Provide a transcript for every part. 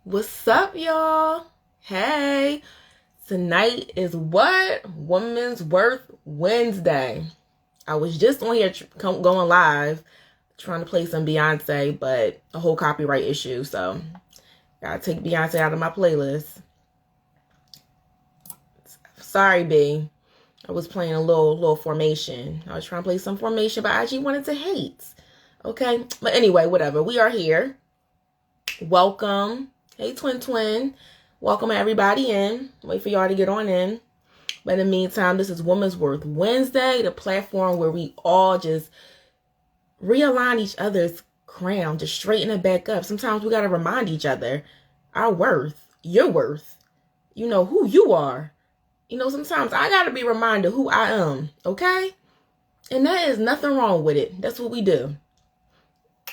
What's up, y'all? Hey, tonight is what? Women's Worth Wednesday. I was just on here going live trying to play some Beyonce, but a whole copyright issue, so gotta take Beyonce out of my playlist. Sorry, B. I was playing a little formation. I was trying to play some formation, but I actually wanted to hate. Okay, but anyway, whatever. We are here. Welcome. Hey, twin. Welcome everybody in. Wait for y'all to get on in. But in the meantime, this is Women's Worth Wednesday, the platform where we all just realign each other's crown, just straighten it back up. Sometimes we got to remind each other our worth, your worth. You know who you are. You know, sometimes I got to be reminded who I am, okay? And that is nothing wrong with it. That's what we do.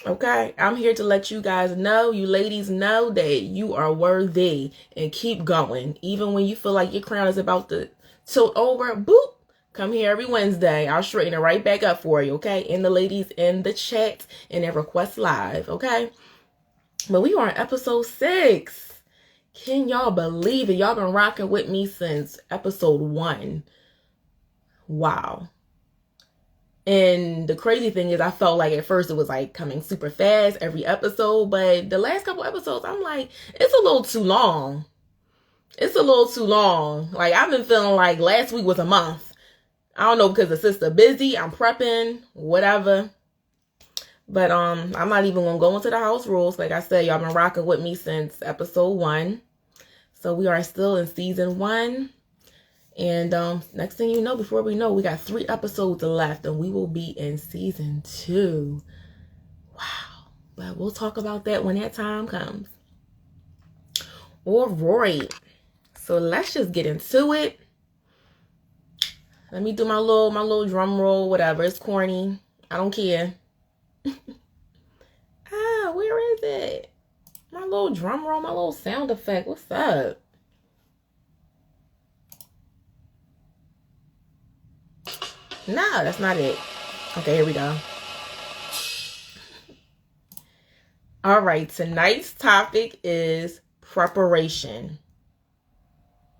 Okay, I'm here to let you guys know, you ladies know that you are worthy and keep going. Even when you feel like your crown is about to tilt over, boop, come here every Wednesday. I'll straighten it right back up for you, okay? And the ladies in the chat and their request live, okay? But we are on episode 6. Can y'all believe it? Y'all been rocking with me since episode 1. Wow. And the crazy thing is I felt like at first it was like coming super fast every episode, but the last couple episodes I'm like, it's a little too long. It's a little too long. Like I've been feeling like last week was a month. I don't know, because the sister busy, I'm prepping, whatever. But I'm not even gonna go into the house rules. Like I said, y'all been rocking with me since episode 1. So we are still in season 1. And next thing you know, before we know, we got 3 episodes left and we will be in season 2. Wow. But we'll talk about that when that time comes. All right. So let's just get into it. Let me do my little drum roll, whatever. It's corny. I don't care. Where is it? My little drum roll, my little sound effect. What's up? No, that's not it. Okay, here we go. All right, tonight's topic is preparation.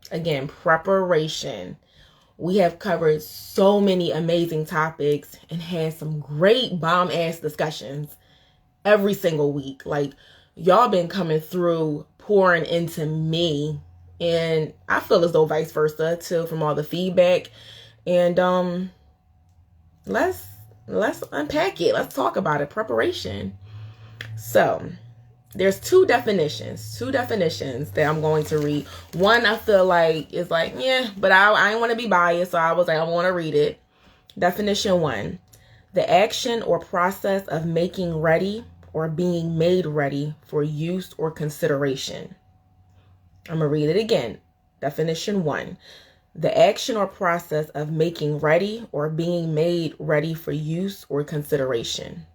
Again, preparation. We have covered so many amazing topics and had some great bomb-ass discussions every single week. Like, y'all been coming through, pouring into me, and I feel as though vice versa, too, from all the feedback. And, let's unpack it. Let's talk about it. Preparation. So there's two definitions that I'm going to read. One I feel like is like, yeah, but I didn't want to be biased, so I was like, I want to read it. Definition 1, the action or process of making ready or being made ready for use or consideration. I'm going to read it again. Definition 1, the action or process of making ready or being made ready for use or consideration.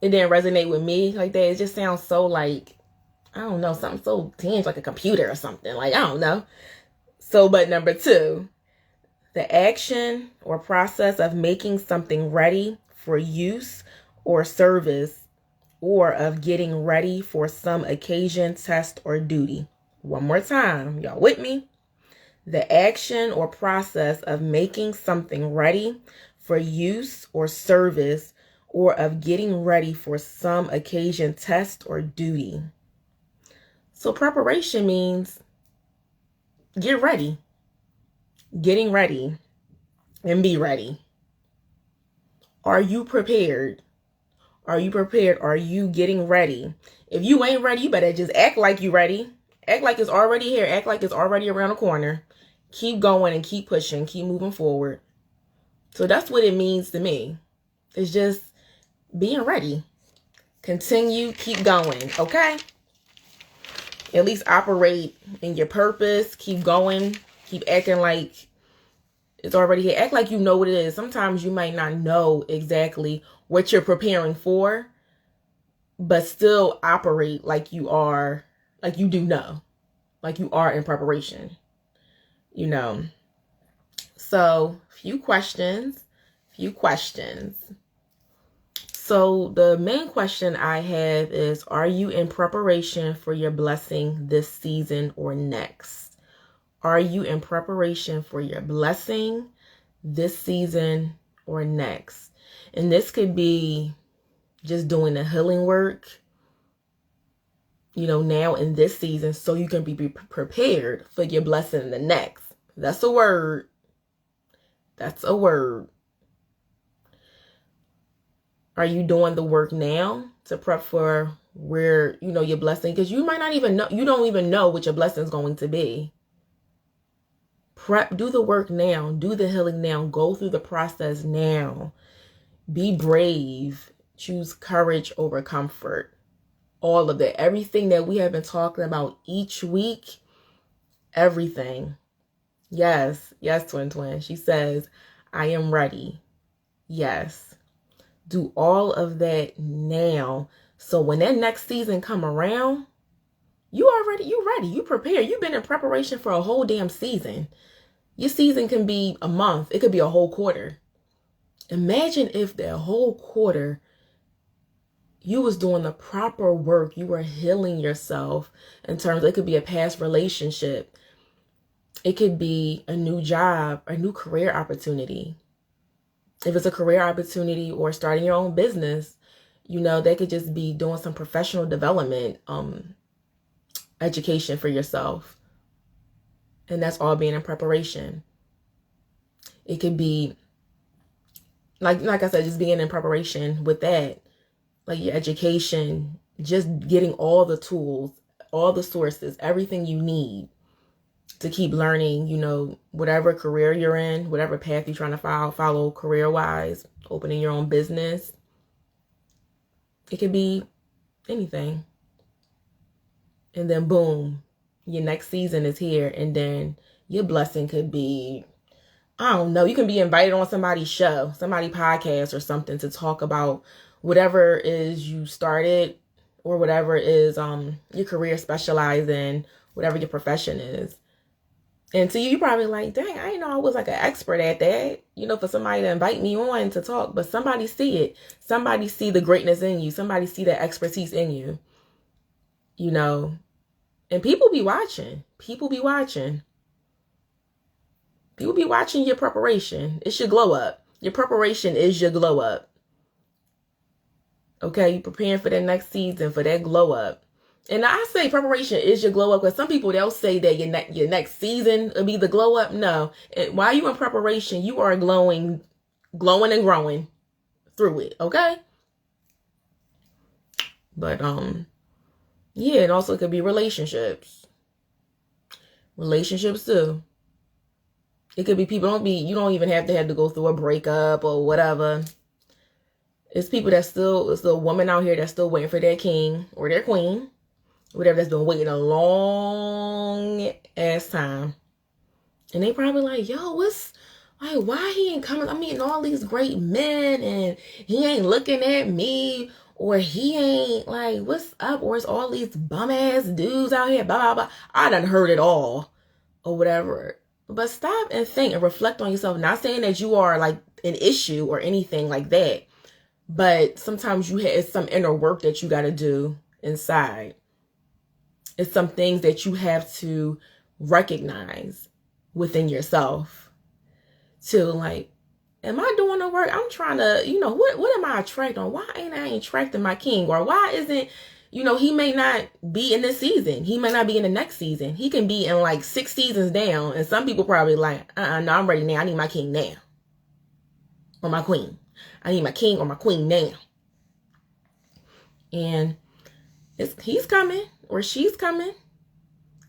It didn't resonate with me like that. It just sounds so like, I don't know, something so tangible, like a computer or something. Like, I don't know. So, but number 2, the action or process of making something ready for use or service, or of getting ready for some occasion, test, or duty. One more time. Y'all with me? The action or process of making something ready for use or service, or of getting ready for some occasion, test, or duty. So preparation means get ready, getting ready, and be ready. Are you prepared? Are you prepared? Are you getting ready? If you ain't ready, you better just act like you ready. Act like it's already here. Act like it's already around the corner. Keep going and keep pushing. Keep moving forward. So that's what it means to me. It's just being ready. Continue. Keep going. Okay? At least operate in your purpose. Keep going. Keep acting like it's already here. Act like you know what it is. Sometimes you might not know exactly what you're preparing for, but still operate like you are, like you do know, like you are in preparation, you know. So, few questions. So the main question I have is, are you in preparation for your blessing this season or next? Are you in preparation for your blessing this season or next? And this could be just doing the healing work, now in this season, so you can be prepared for your blessing in the next. That's a word. That's a word. Are you doing the work now to prep for where, your blessing? Because you might not even know, you don't even know what your blessing is going to be. Do the work now. Do the healing now. Go through the process now. Be brave. Choose courage over comfort. All of it. Everything that we have been talking about each week. Everything. Yes, twin. She says, I am ready. Yes. Do all of that now. So when that next season come around, you ready. You prepared. You've been in preparation for a whole damn season. Your season can be a month. It could be a whole quarter. Imagine if that whole quarter you was doing the proper work. You were healing yourself in terms, it could be a past relationship. It could be a new job, a new career opportunity. If it's a career opportunity or starting your own business, they could just be doing some professional development, education for yourself. And that's all being in preparation. It could be, like I said, just being in preparation with that. Like your education, just getting all the tools, all the sources, everything you need to keep learning, whatever career you're in, whatever path you're trying to follow career-wise, opening your own business. It could be anything. And then boom, your next season is here. And then your blessing could be, I don't know, you can be invited on somebody's show, somebody's podcast or something to talk about whatever is you started or whatever is your career specialized in, whatever your profession is. And to you, you're probably like, dang, I didn't know I was like an expert at that, for somebody to invite me on to talk. But somebody see it. Somebody see the greatness in you. Somebody see the expertise in you, And people be watching. People be watching your preparation. It's your glow up. Your preparation is your glow up. Okay, you're preparing for that next season, for that glow up. And I say preparation is your glow up because some people, they'll say that your next season will be the glow up. No. And while you're in preparation, you are glowing and growing through it. Okay? But, yeah, and also it could be relationships. Relationships too. It could be people, you don't even have to go through a breakup or whatever. It's people it's a woman out here that's still waiting for their king or their queen. Whatever, that's been waiting a long ass time. And they probably like, yo, why he ain't coming? I'm meeting all these great men and he ain't looking at me, or he ain't like, what's up? Or it's all these bum ass dudes out here, blah, blah, blah. I done heard it all or whatever. But stop and think and reflect on yourself. Not saying that you are like an issue or anything like that, but sometimes it's some inner work that you got to do inside. It's some things that you have to recognize within yourself to like, am I doing the work? I'm trying to, what am I attracting? Why ain't I attracting my king? Or why isn't, he may not be in this season. He may not be in the next season. He can be in like 6 seasons down. And some people probably like, no, I'm ready now. I need my king now. Or my queen. I need my king or my queen now. And he's coming. Or she's coming.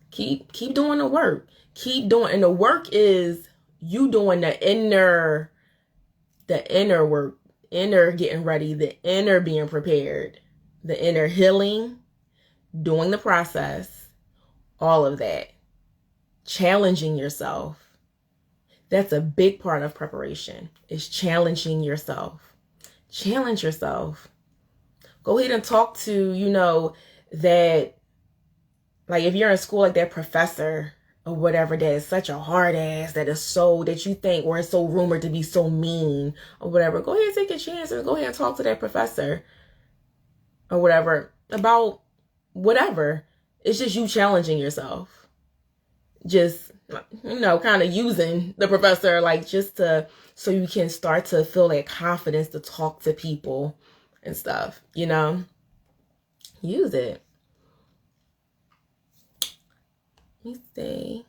Keep doing the work. Keep doing, and the work is you doing the inner work, inner getting ready, the inner being prepared, the inner healing, doing the process, all of that. Challenging yourself. That's a big part of preparation. Is challenging yourself. Challenge yourself. Go ahead and talk to, that, like if you're in school, like that professor or whatever that is such a hard ass, that is so, that you think, or is so rumored to be so mean or whatever, go ahead and take a chance and go ahead and talk to that professor or whatever about whatever. It's just you challenging yourself. Just, kind of using the professor, like, just to, so you can start to feel that confidence to talk to people and stuff, use it. Let me see.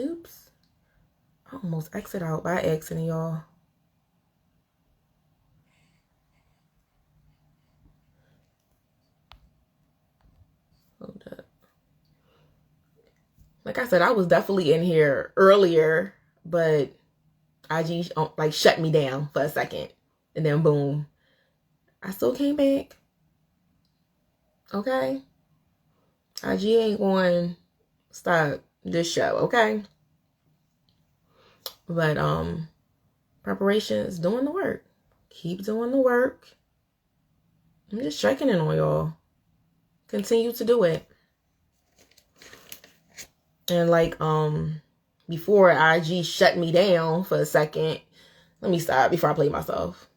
Oops. I almost exit out by accident, y'all. Hold up. Like I said, I was definitely in here earlier, but IG like shut me down for a second. And then boom. I still came back. Okay? IG ain't going to stop this show, okay? But preparation is doing the work. Keep doing the work. I'm just checking in on y'all. Continue to do it. And like before IG shut me down for a second, let me stop before I play myself.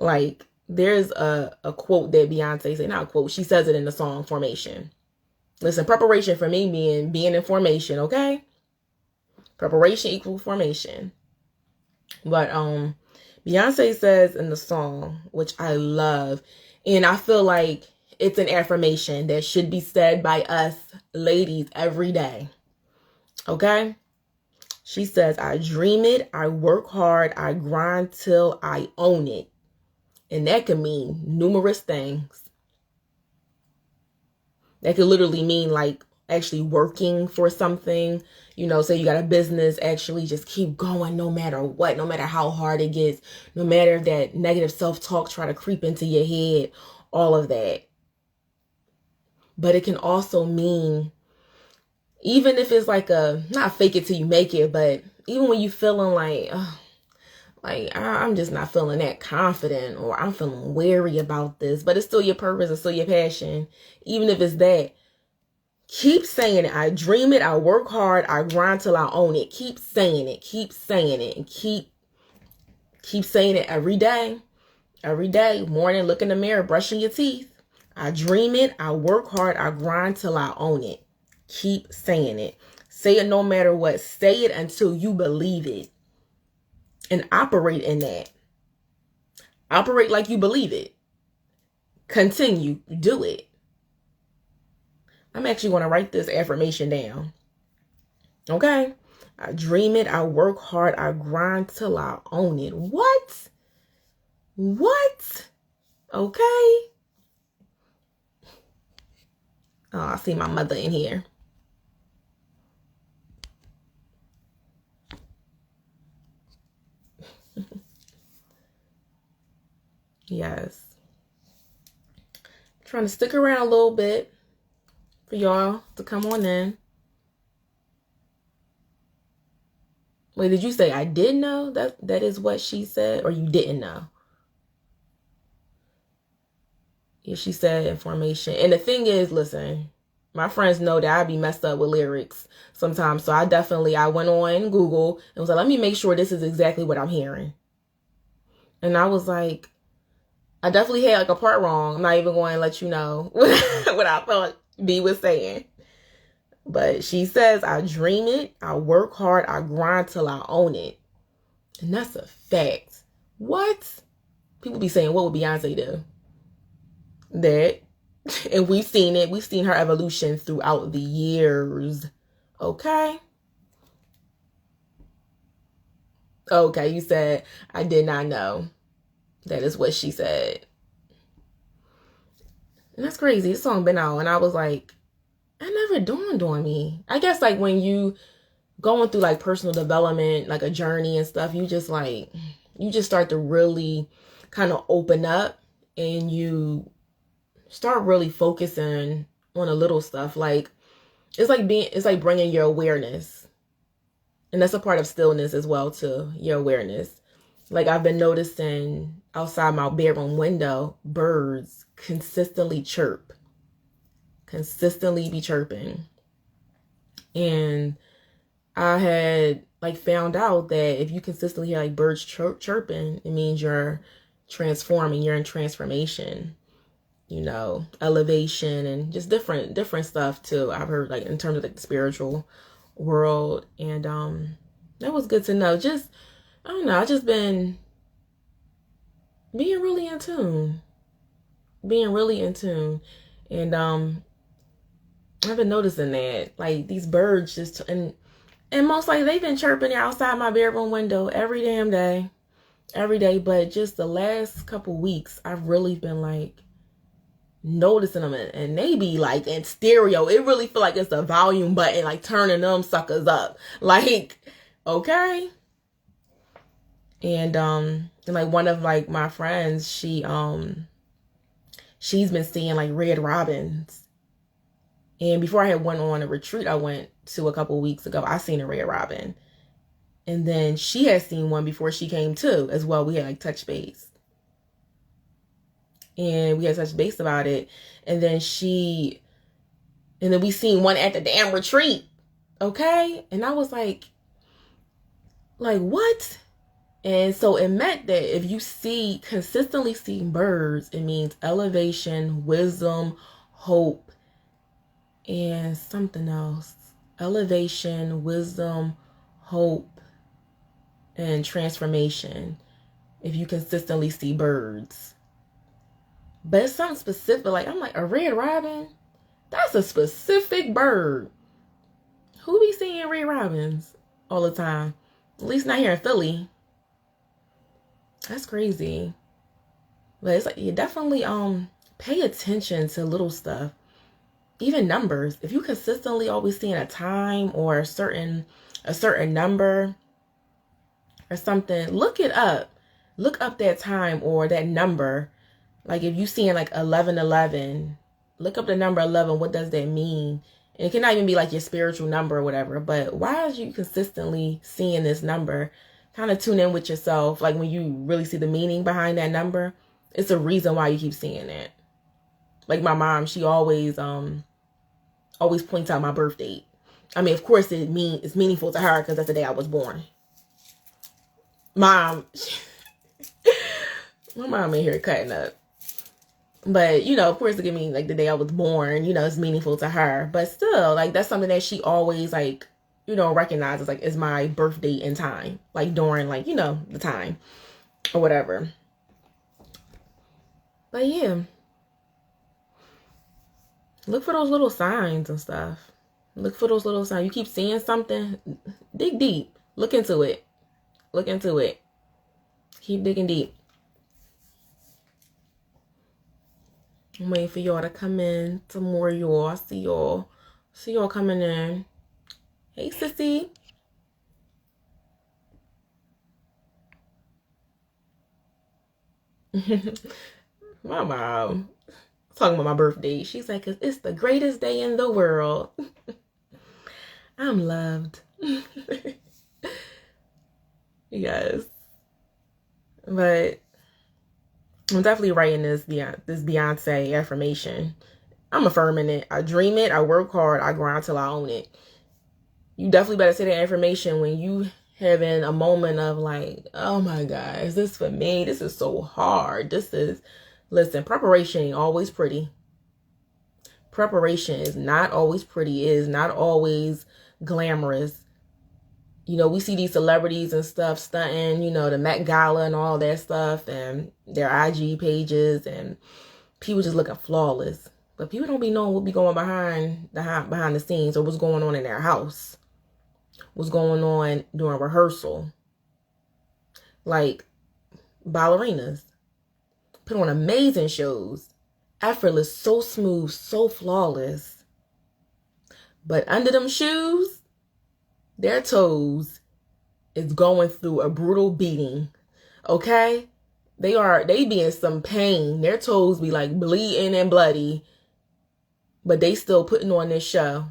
Like, there's a quote that Beyonce said, not a quote, she says it in the song Formation. Listen, preparation for me means being in formation, okay? Preparation equals formation. But Beyonce says in the song, which I love, and I feel like it's an affirmation that should be said by us ladies every day. Okay? She says, I dream it, I work hard, I grind till I own it. And that could mean numerous things. That could literally mean like actually working for something. Say you got a business, actually just keep going no matter what, no matter how hard it gets, no matter if that negative self-talk try to creep into your head, all of that. But it can also mean, even if it's like not fake it till you make it, but even when you feeling like I'm just not feeling that confident, or I'm feeling wary about this, but it's still your purpose, it's still your passion. Even if it's that, keep saying it. I dream it, I work hard, I grind till I own it. Keep saying it, and keep saying it every day. Every day, morning, look in the mirror, brushing your teeth. I dream it, I work hard, I grind till I own it. Keep saying it. Say it no matter what. Say it until you believe it. And operate in that. Operate like you believe it. Continue. Do it. I'm actually going to write this affirmation down. Okay? I dream it. I work hard. I grind till I own it. What? Okay? Oh, I see my mother in here. Yes. Trying to stick around a little bit for y'all to come on in. Wait, did you say I did know? That is what she said, or you didn't know? Yeah, she said information. And the thing is, listen, my friends know that I be messed up with lyrics sometimes. So I went on Google and was like, let me make sure this is exactly what I'm hearing. And I was like, I definitely had like a part wrong. I'm not even going to let you know what I thought B was saying. But she says, I dream it, I work hard, I grind till I own it. And that's a fact. What? People be saying, what would Beyonce do? That. And we've seen it. We've seen her evolution throughout the years. Okay? Okay, you said, I did not know. That is what she said. And that's crazy. This song been out, and I was like, I never dawned on me. I guess like when you going through like personal development, like a journey and stuff, you just start to really kind of open up, and you start really focusing on the little stuff. Like it's like bringing your awareness, and that's a part of stillness as well too. Your awareness. Like I've been noticing outside my bedroom window, birds consistently chirp. consistently be chirping. And I had like found out that if you consistently hear like birds chirping, it means you're transforming, you're in transformation, you know, elevation, and just different stuff too. I've heard like in terms of like the spiritual world. And that was good to know. Just, I don't know, I just been being really in tune. And I've been noticing that like these birds just, and most likely they've been chirping outside my bedroom window every damn day. But just the last couple weeks, I've really been like noticing them, and they be like in stereo. It really feel like it's a volume button, like turning them suckers up. Like, okay. And like one of like my friends, she's been seeing like red robins. And before I had went on a retreat I went to a couple weeks ago, I seen a red robin. And then she had seen one before she came too, as well. We had like touch base. And we had touch base about it. And then we seen one at the damn retreat. Okay? And I was like, what? And so it meant that if you consistently see birds, it means elevation, wisdom, hope, and something else. Elevation, wisdom, hope, and transformation. If you consistently see birds. But it's something specific. Like, I'm like, a red robin? That's a specific bird. Who be seeing red robins all the time? At least not here in Philly. That's crazy. But it's like, you definitely pay attention to little stuff. Even numbers. If you consistently always seeing a time or a certain number or something, look it up. Look up that time or that number. Like if you seeing like 1111, look up the number 11. What does that mean? And it cannot even be like your spiritual number or whatever. But why is you consistently seeing this number? Kind of tune in with yourself. Like when you really see the meaning behind that number, it's a reason why you keep seeing it. Like my mom, she always points out my birth date. I mean, of course it's meaningful to her because that's the day I was born. Mom, my mom in here cutting up. But, you know, of course, it could mean like the day I was born, you know, it's meaningful to her. But still, like, that's something that she always, like, you know, recognizes, like, is my birth date and time. Like, during, like, you know, the time or whatever. But, yeah. Look for those little signs and stuff. Look for those little signs. You keep seeing something, dig deep. Look into it. Keep digging deep. I'm waiting for y'all to come in. Some more of y'all. I see y'all coming in. Hey, sissy. My mom talking about my birthday. She's like, 'cause it's the greatest day in the world. I'm loved. Yes. But I'm definitely writing this Beyonce affirmation. I'm affirming it. I dream it. I work hard. I grind till I own it. You definitely better say that affirmation when you having a moment of like, oh my God, is this for me? This is so hard. Listen, preparation ain't always pretty. Preparation is not always pretty. It is not always glamorous. You know, we see these celebrities and stuff stunting, you know, the Met Gala and all that stuff and their IG pages and people just looking flawless. But people don't be knowing what be going behind the scenes or what's going on in their house. What's going on during rehearsal. Like ballerinas put on amazing shows. Effortless, so smooth, so flawless. But under them shoes, their toes is going through a brutal beating. Okay? They be in some pain. Their toes be like bleeding and bloody. But they still putting on this show.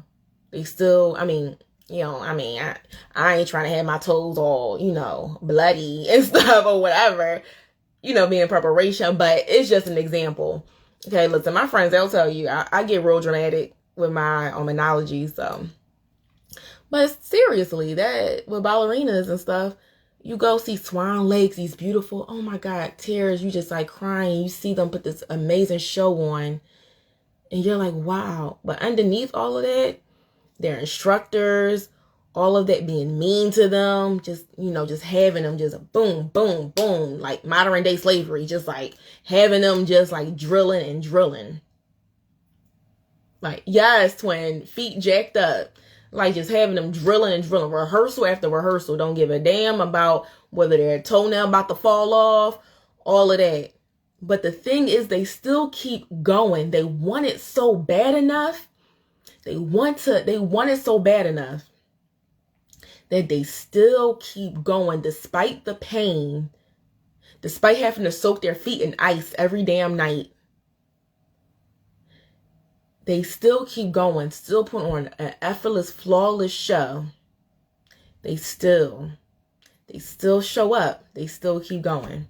They still, I ain't trying to have my toes all, you know, bloody and stuff or whatever, you know, be in preparation. But it's just an example. Okay, listen, my friends, they'll tell you, I get real dramatic. with my analogy. So, but seriously, that with ballerinas and stuff, you go see Swan Lakes, these beautiful, oh my God, tears. You just like crying. You see them put this amazing show on, and you're like, wow. But underneath all of that, their instructors, all of that being mean to them, just, just having them just boom, boom, boom, like modern day slavery, just like having them just like drilling and drilling. Like, yes, twin, feet jacked up. Like just having them drilling and drilling, rehearsal after rehearsal. Don't give a damn about whether their toenail about to fall off, all of that. But the thing is, they still keep going. They want it so bad enough. They want it so bad enough that they still keep going despite the pain, despite having to soak their feet in ice every damn night. They still keep going, still put on an effortless, flawless show. They still show up. They still keep going.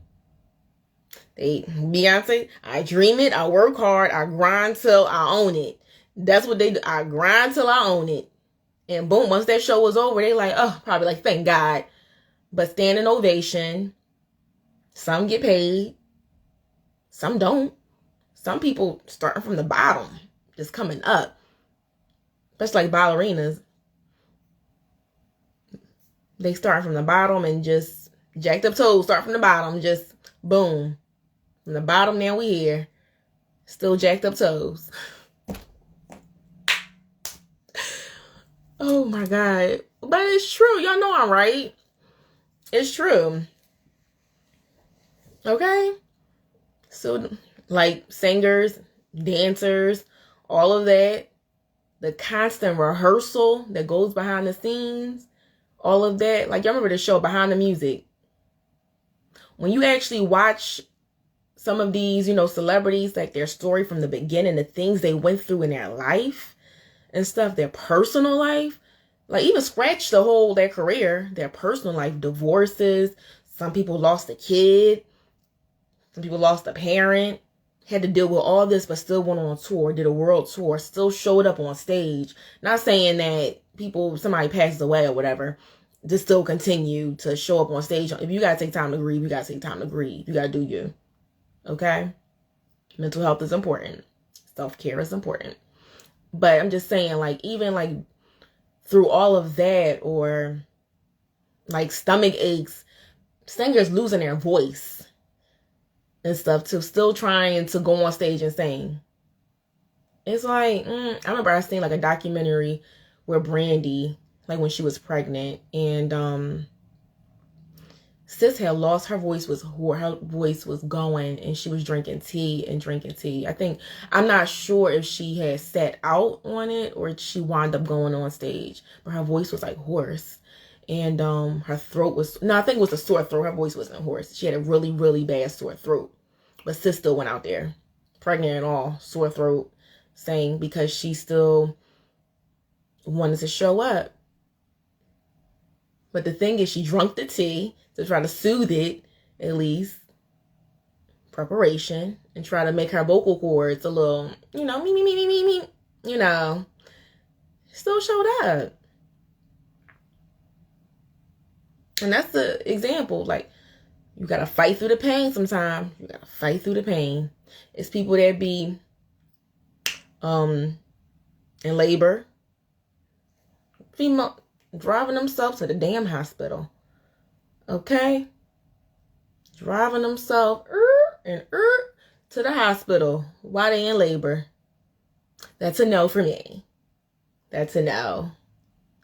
Beyonce, I dream it, I work hard, I grind till I own it. That's what they do. I grind till I own it. And boom, once that show was over, they like, oh, probably like, thank God. But standing ovation. Some get paid. Some don't. Some people starting from the bottom, just coming up. Especially like ballerinas. They start from the bottom and just jacked up toes, start from the bottom, just boom. From the bottom, now we here. Still jacked up toes. Oh my God. But it's true. Y'all know I'm right. It's true. Okay? So, like singers, dancers, all of that, the constant rehearsal that goes behind the scenes, all of that. Like, y'all remember the show Behind the Music? When you actually watch some of these, celebrities, like their story from the beginning, the things they went through in their life and stuff, their personal life, like even scratch their career, their personal life, divorces. Some people lost a kid. Some people lost a parent, had to deal with all this, but still went on tour, did a world tour, still showed up on stage. Not saying that somebody passes away or whatever, just still continue to show up on stage. If you got to take time to grieve, you got to take time to grieve. You got to do you. Okay? Mental health is important. Self-care is important. But I'm just saying, like, even like through all of that, or like stomach aches, singers losing their voice and stuff too, still trying to go on stage and sing. It's like, I remember I seen like a documentary where Brandy, like when she was pregnant, and sis had lost her voice. Her voice was going, and she was drinking tea. I'm not sure if she had sat out on it or she wound up going on stage, but her voice was like hoarse. And her throat was, no, I think it was a sore throat. Her voice wasn't hoarse. She had a really, really bad sore throat. But sis still went out there, pregnant and all, sore throat, sang because she still wanted to show up. But the thing is, she drank the tea to try to soothe it, at least. Preparation. And try to make her vocal cords a little, me, still showed up. And that's the example. Like, you got to fight through the pain sometimes. You got to fight through the pain. It's people that be in labor. Female driving themselves to the damn hospital. Okay? Driving themselves to the hospital while they in labor. That's a no for me. That's a no.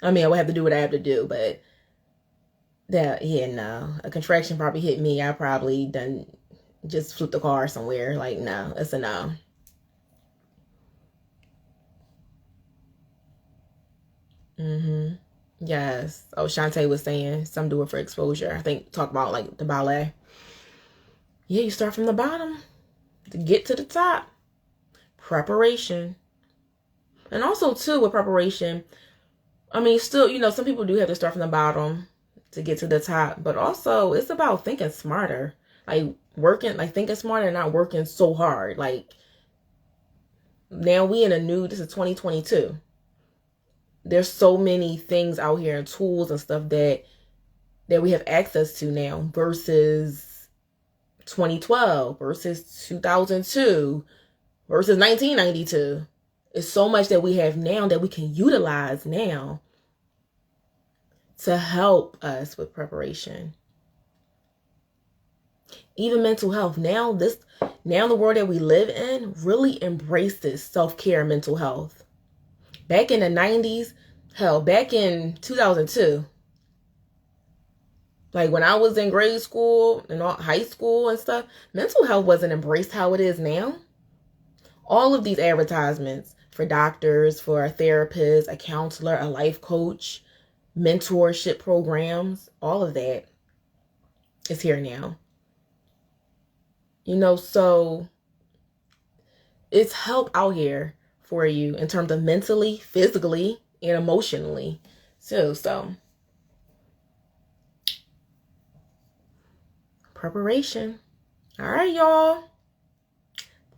I mean, I would have to do what I have to do, but no. A contraction probably hit me. I probably done just flipped the car somewhere. Like, no, it's a no. Yes. Oh, Shantae was saying some do it for exposure. I think talk about like the ballet. Yeah, you start from the bottom to get to the top. Preparation. And also too with preparation, I mean, still, some people do have to start from the bottom to get to the top, but also it's about thinking smarter, like thinking smarter and not working so hard. Like, Now this is 2022. There's so many things out here and tools and stuff that we have access to now versus 2012, versus 2002, versus 1992. It's so much that we have now that we can utilize now to help us with preparation. Even mental health. Now the world that we live in really embraces self-care and mental health. Back in the 90s, hell, back in 2002, like when I was in grade school and high school and stuff, mental health wasn't embraced how it is now. All of these advertisements for doctors, for a therapist, a counselor, a life coach, mentorship programs, all of that is here now. So it's help out here for you in terms of mentally, physically, and emotionally too. So preparation. All right, y'all.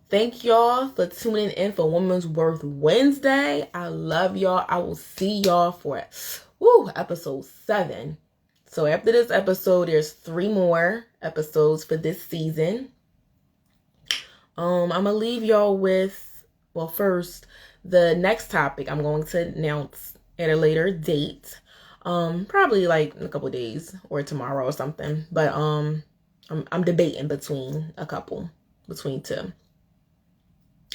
Thank y'all for tuning in for Women's Worth Wednesday. I love y'all. I will see y'all for episode 7. So after this episode, there's 3 more episodes for this season. I'm gonna leave y'all with, first, the next topic I'm going to announce at a later date. Probably like in a couple days or tomorrow or something. But I'm debating between 2.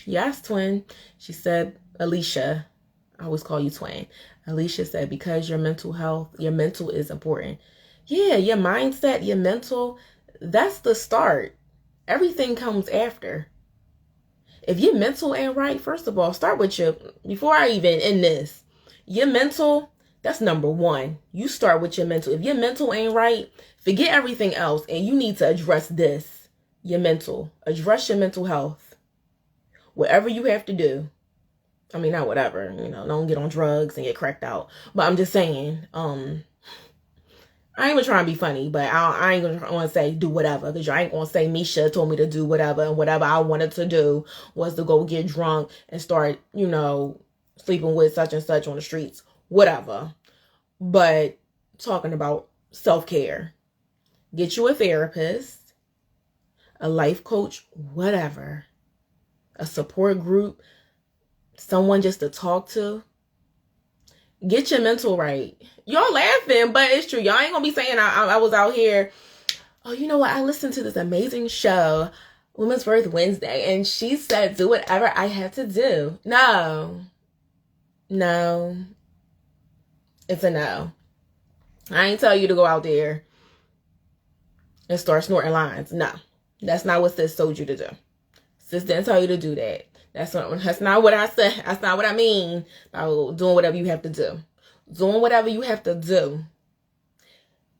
Yes, twin. She said, Alicia, I always call you twin. Alicia said, because your mental is important. Yeah, your mindset, your mental, that's the start. Everything comes after. If your mental ain't right, first of all, start with before I even end this, your mental, that's number 1. You start with your mental. If your mental ain't right, forget everything else. And you need to address this, your mental. Address your mental health. Whatever you have to do. I mean, not whatever, don't get on drugs and get cracked out. But I'm just saying, I ain't even trying to be funny, but I ain't going to say do whatever. Because I ain't going to say Mishea told me to do whatever. And whatever I wanted to do was to go get drunk and start, sleeping with such and such on the streets. Whatever. But talking about self-care. Get you a therapist, a life coach, whatever. A support group. Someone just to talk to. Get your mental right. Y'all laughing, but it's true. Y'all ain't gonna be saying I was out here. Oh, you know what? I listened to this amazing show, Women's Worth Wednesday, and she said, do whatever I have to do. No. It's a no. I ain't tell you to go out there and start snorting lines. No. That's not what sis told you to do. Sis didn't tell you to do that. That's not what I said. That's not what I mean by doing whatever you have to do. Doing whatever you have to do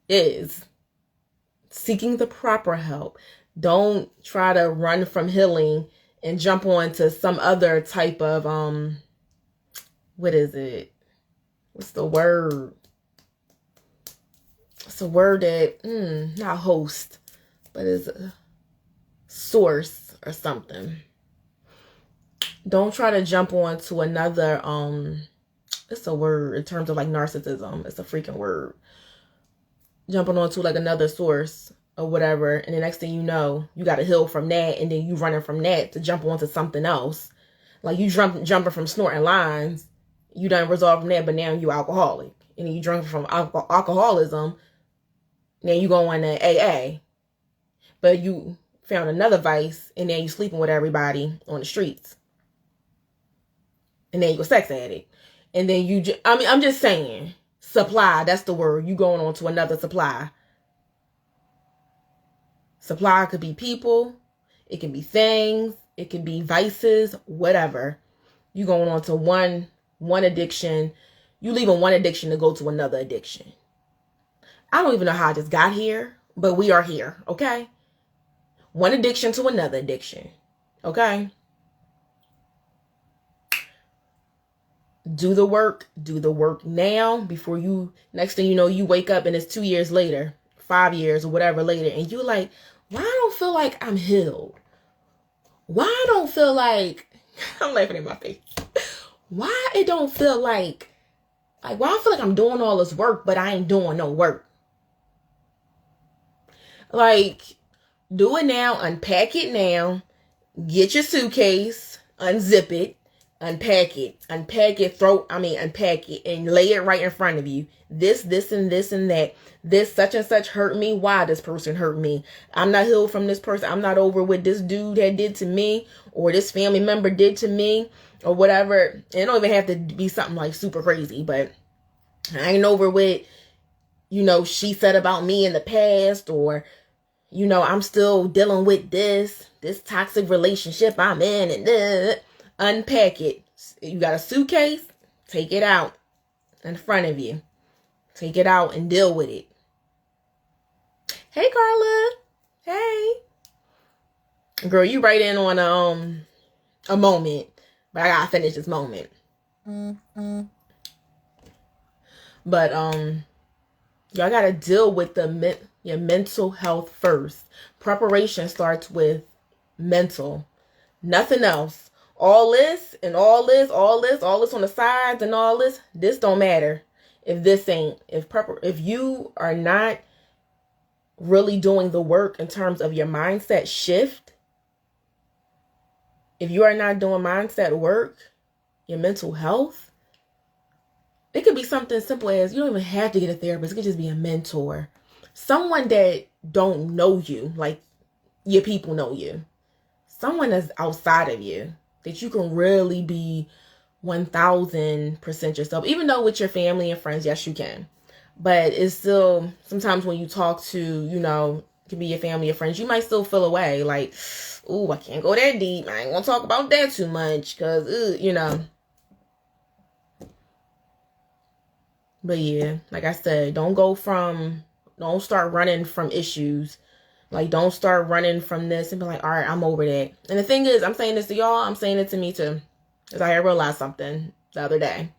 is seeking the proper help. Don't try to run from healing and jump on to some other type of, what is it? What's the word? It's a word that, not host, but is a source or something. Don't try to jump on to another, it's a word in terms of like narcissism. It's a freaking word. Jumping onto like another source or whatever. And the next thing you know, you got to heal from that. And then you running from that to jump onto something else. Like you jumping from snorting lines. You done resolved from that, but now you alcoholic. And then you drunk from alcoholism. Now you go on to AA. But you found another vice. And then you sleeping with everybody on the streets. And then you a sex addict. And then I'm just saying, supply, that's the word. You going on to another supply. Supply could be people. It can be things. It can be vices, whatever. You going on to one addiction. You leaving one addiction to go to another addiction. I don't even know how I just got here, but we are here, okay? One addiction to another addiction, okay? Do the work now before next thing you know, you wake up and it's 2 years later, 5 years or whatever later. And you're like, why I don't feel like I'm healed? Why I don't feel like I'm laughing in my face. Why it don't feel like why I feel like I'm doing all this work, but I ain't doing no work? Like, do it now, unpack it now, get your suitcase, unzip it, unpack it, unpack it and lay it right in front of you. This, and this, and that. This such and such hurt me. Why this person hurt me? I'm not healed from this person. I'm not over what this dude had did to me, or this family member did to me, or whatever. It don't even have to be something like super crazy, but I ain't over what, she said about me in the past, or, I'm still dealing with this toxic relationship I'm in, and unpack it. You got a suitcase? Take it out in front of you. Take it out and deal with it. Hey, Carla. Hey. Girl, you right in on a moment, but I gotta finish this moment. But y'all gotta deal with your mental health first. Preparation starts with mental, nothing else. All this on the sides and all this don't matter if you are not really doing the work in terms of your mindset shift. If you are not doing mindset work, your mental health, it could be something simple as, you don't even have to get a therapist. It could just be a mentor. Someone that don't know you, like your people know you. Someone that's outside of you, that you can really be 1000% yourself. Even though with your family and friends, yes, you can. But it's still, sometimes when you talk to, it could be your family or friends, you might still feel away. Like, ooh, I can't go that deep. I ain't gonna talk about that too much. Because, But yeah, like I said, don't start running from issues. Like, don't start running from this and be like, all right, I'm over that. And the thing is, I'm saying this to y'all, I'm saying it to me too. Because I realized something the other day.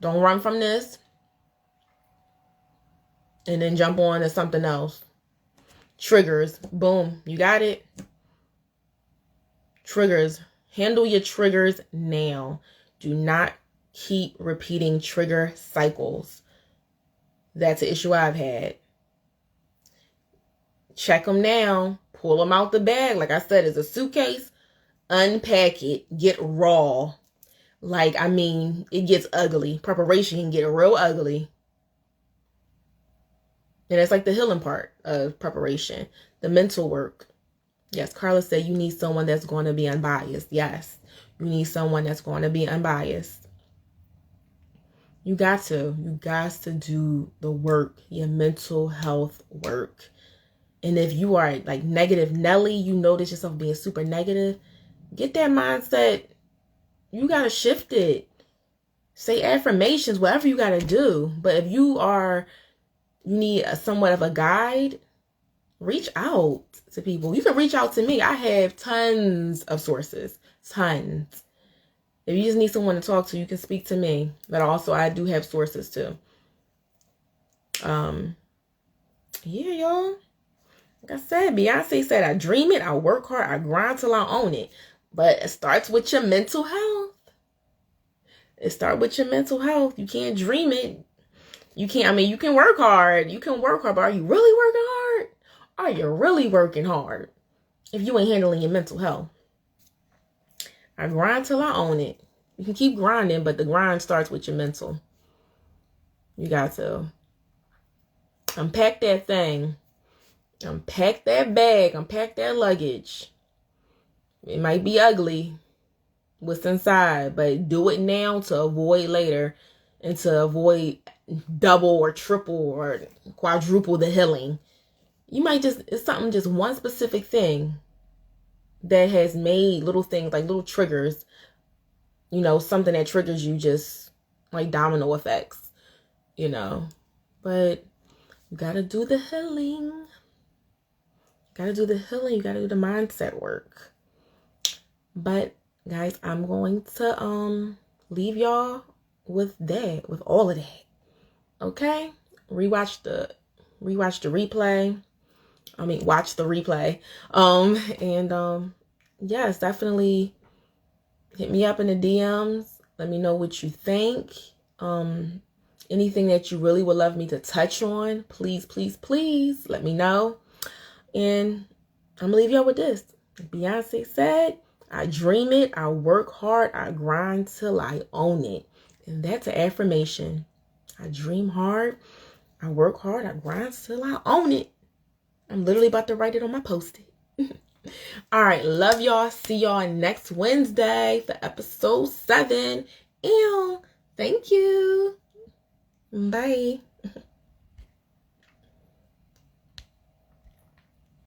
Don't run from this and then jump on to something else. Triggers. Boom. You got it? Triggers. Handle your triggers now. Do not keep repeating trigger cycles. That's an issue I've had. Check them now. Pull them out the bag. Like I said, it's a suitcase. Unpack it. Get raw. It gets ugly. Preparation can get real ugly. And it's like the healing part of preparation. The mental work. Yes, Carla said you need someone that's going to be unbiased. Yes, you need someone that's going to be unbiased. You got to do the work, your mental health work. And if you are like negative Nelly, you notice yourself being super negative, get that mindset. You got to shift it. Say affirmations, whatever you got to do. But if you need somewhat of a guide, reach out to people. You can reach out to me. I have tons of sources. Tons. If you just need someone to talk to, you can speak to me. But also, I do have sources too. Yeah, y'all. Like I said, Beyonce said, I dream it, I work hard, I grind till I own it. But it starts with your mental health. It starts with your mental health. You can't dream it. You can work hard. But are you really working hard? Are you really working hard if you ain't handling your mental health? I grind till I own it. You can keep grinding, but the grind starts with your mental. You got to unpack that thing. Unpack that bag. Unpack that luggage. It might be ugly what's inside, but do it now to avoid later and to avoid double or triple or quadruple the healing. You might it's one specific thing that has made little things like little triggers, something that triggers you, just like domino effects, but you got to do the healing. You got to do the mindset work. But guys, I'm going to leave y'all with all of that. Okay? Watch the replay. Yes, definitely hit me up in the DMs. Let me know what you think. Anything that you really would love me to touch on, please, please, please let me know. And I'm gonna leave y'all with this. Beyonce said, I dream it, I work hard, I grind till I own it. And that's an affirmation. I dream hard, I work hard, I grind till I own it. I'm literally about to write it on my post-it. All right, love y'all. See y'all next Wednesday for episode 7. Thank you. Bye.